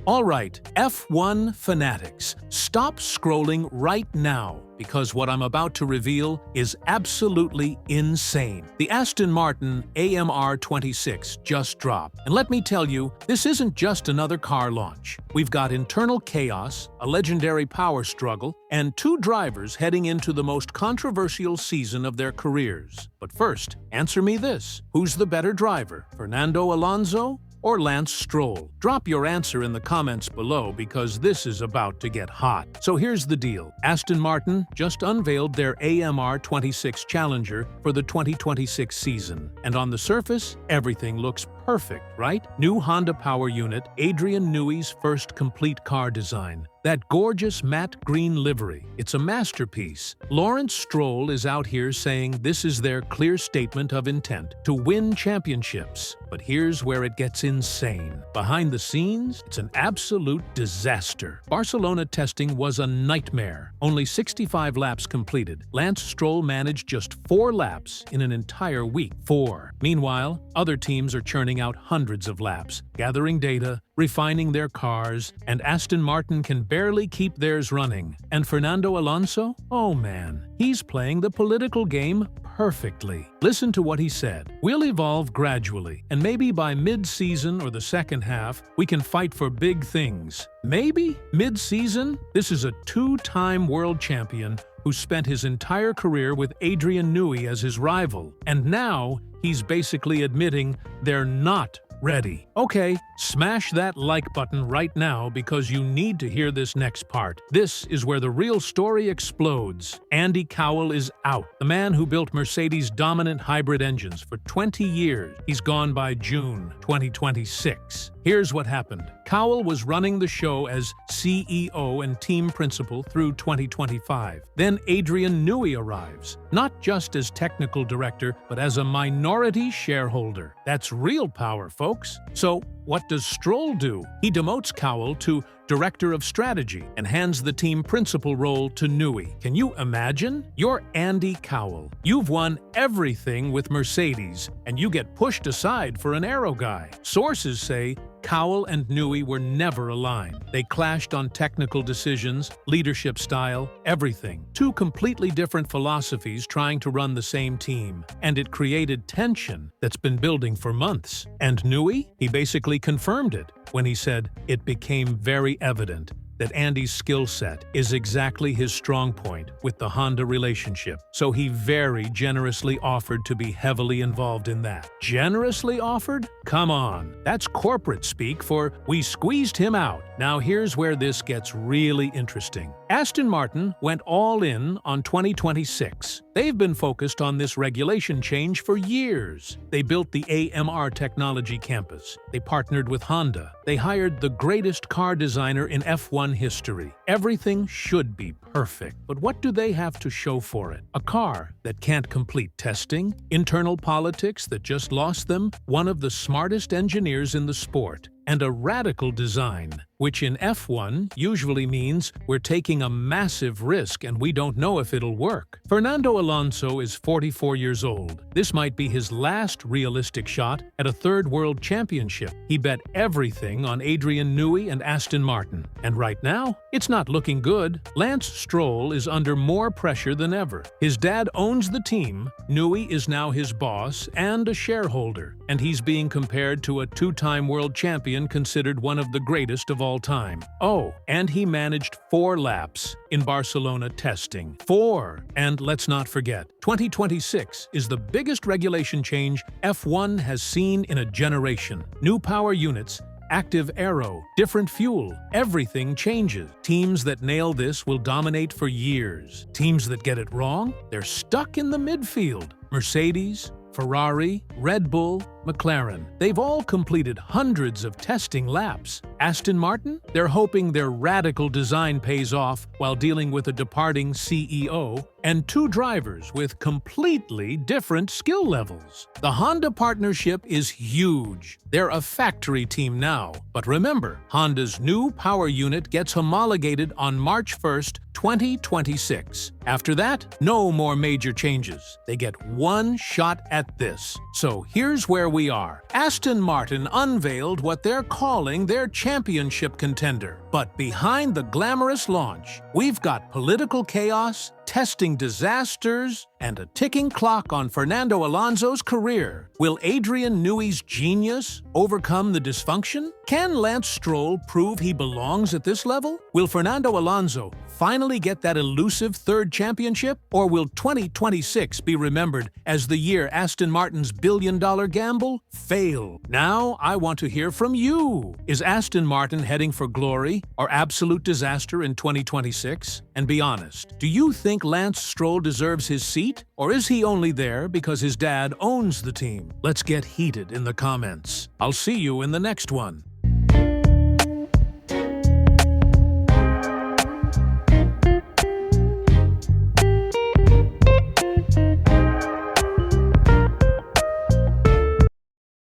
All right, F1 fanatics, stop scrolling right now because what I'm about to reveal is absolutely insane. The Aston Martin AMR26 just dropped. And let me tell you, this isn't just another car launch. We've got internal chaos, a legendary power struggle, and two drivers heading into the most controversial season of their careers. But first, answer me this. Who's the better driver, Fernando Alonso or Lance Stroll? Drop your answer in the comments below because this is about to get hot. So here's the deal. Aston Martin just unveiled their AMR26 Challenger for the 2026 season. And on the surface, everything looks perfect, right? New Honda power unit, ADRIAN NEWEY's first complete car design. That gorgeous matte green livery, it's a masterpiece. Lawrence Stroll is out here saying this is their clear statement of intent to win championships. But here's where it gets insane. Behind the scenes, it's an absolute disaster. Barcelona testing was a nightmare. Only 65 laps completed. Lance Stroll managed just 4 laps in an entire week. 4. Meanwhile, other teams are churning out hundreds of laps, gathering data, refining their cars, and Aston Martin can barely keep theirs running. And Fernando Alonso? Oh man, he's playing the political game perfectly. Listen to what he said. We'll evolve gradually, and maybe by mid-season or the second half, we can fight for big things. Maybe? Mid-season? This is a 2-time world champion who spent his entire career with ADRIAN NEWEY as his rival. And now, he's basically admitting they're not ready. Okay, smash that like button right now because you need to hear this next part. This is where the real story explodes. Andy Cowell is out. The man who built Mercedes' dominant hybrid engines for 20 years. He's gone by June 2026. Here's what happened. Cowell was running the show as CEO and team principal through 2025. Then ADRIAN NEWEY arrives, not just as technical director, but as a minority shareholder. That's real power, folks. So, what does Stroll do? He demotes Cowell to Director of Strategy and hands the team principal role to NEWEY. Can you imagine? You're Andy Cowell. You've won everything with Mercedes, and you get pushed aside for an aero guy. Sources say Cowell and NEWEY were never aligned. They clashed on technical decisions, leadership style, everything. Two completely different philosophies trying to run the same team. And it created tension that's been building for months. And NEWEY? He basically confirmed it when he said it became very evident that Andy's skill set is exactly his strong point with the Honda relationship. So he very generously offered to be heavily involved in that. Generously offered? Come on. That's corporate speak for we squeezed him out. Now here's where this gets really interesting. Aston Martin went all in on 2026. They've been focused on this regulation change for years. They built the AMR technology campus. They partnered with Honda. They hired the greatest car designer in F1 history. Everything should be perfect. But what do they have to show for it? A car that can't complete testing, internal politics that just lost them one of the smartest engineers in the sport, and a radical design, which in F1 usually means we're taking a massive risk and we don't know if it'll work. Fernando Alonso is 44 years old. This might be his last realistic shot at a third world championship. He bet everything on ADRIAN NEWEY and Aston Martin. And right now, it's not looking good. Lance Stroll is under more pressure than ever. His dad owns the team, NEWEY is now his boss and a shareholder, and he's being compared to a 2-time world champion considered one of the greatest of all time. Oh, and he managed 4 laps in Barcelona testing. 4! And let's not forget, 2026 is the biggest regulation change F1 has seen in a generation. New power units, active aero, different fuel, everything changes. Teams that nail this will dominate for years. Teams that get it wrong, they're stuck in the midfield. Mercedes, Ferrari, Red Bull, McLaren. They've all completed hundreds of testing laps. Aston Martin? They're hoping their radical design pays off while dealing with a departing CEO and 2 drivers with completely different skill levels. The Honda partnership is huge. They're a factory team now. But remember, Honda's new power unit gets homologated on March 1st, 2026. After that, no more major changes. They get one shot at this. So here's where we are. Aston Martin unveiled what they're calling their championship contender. But behind the glamorous launch, we've got political chaos, testing disasters, and a ticking clock on Fernando Alonso's career. Will ADRIAN Newey's genius overcome the dysfunction? Can Lance Stroll prove he belongs at this level? Will Fernando Alonso finally get that elusive third championship? Or will 2026 be remembered as the year Aston Martin's billion-dollar gamble failed? Now I want to hear from you. Is Aston Martin heading for glory or absolute disaster in 2026? And be honest, do you think Lance Stroll deserves his seat? Or is he only there because his dad owns the team? Let's get heated in the comments. I'll see you in the next one.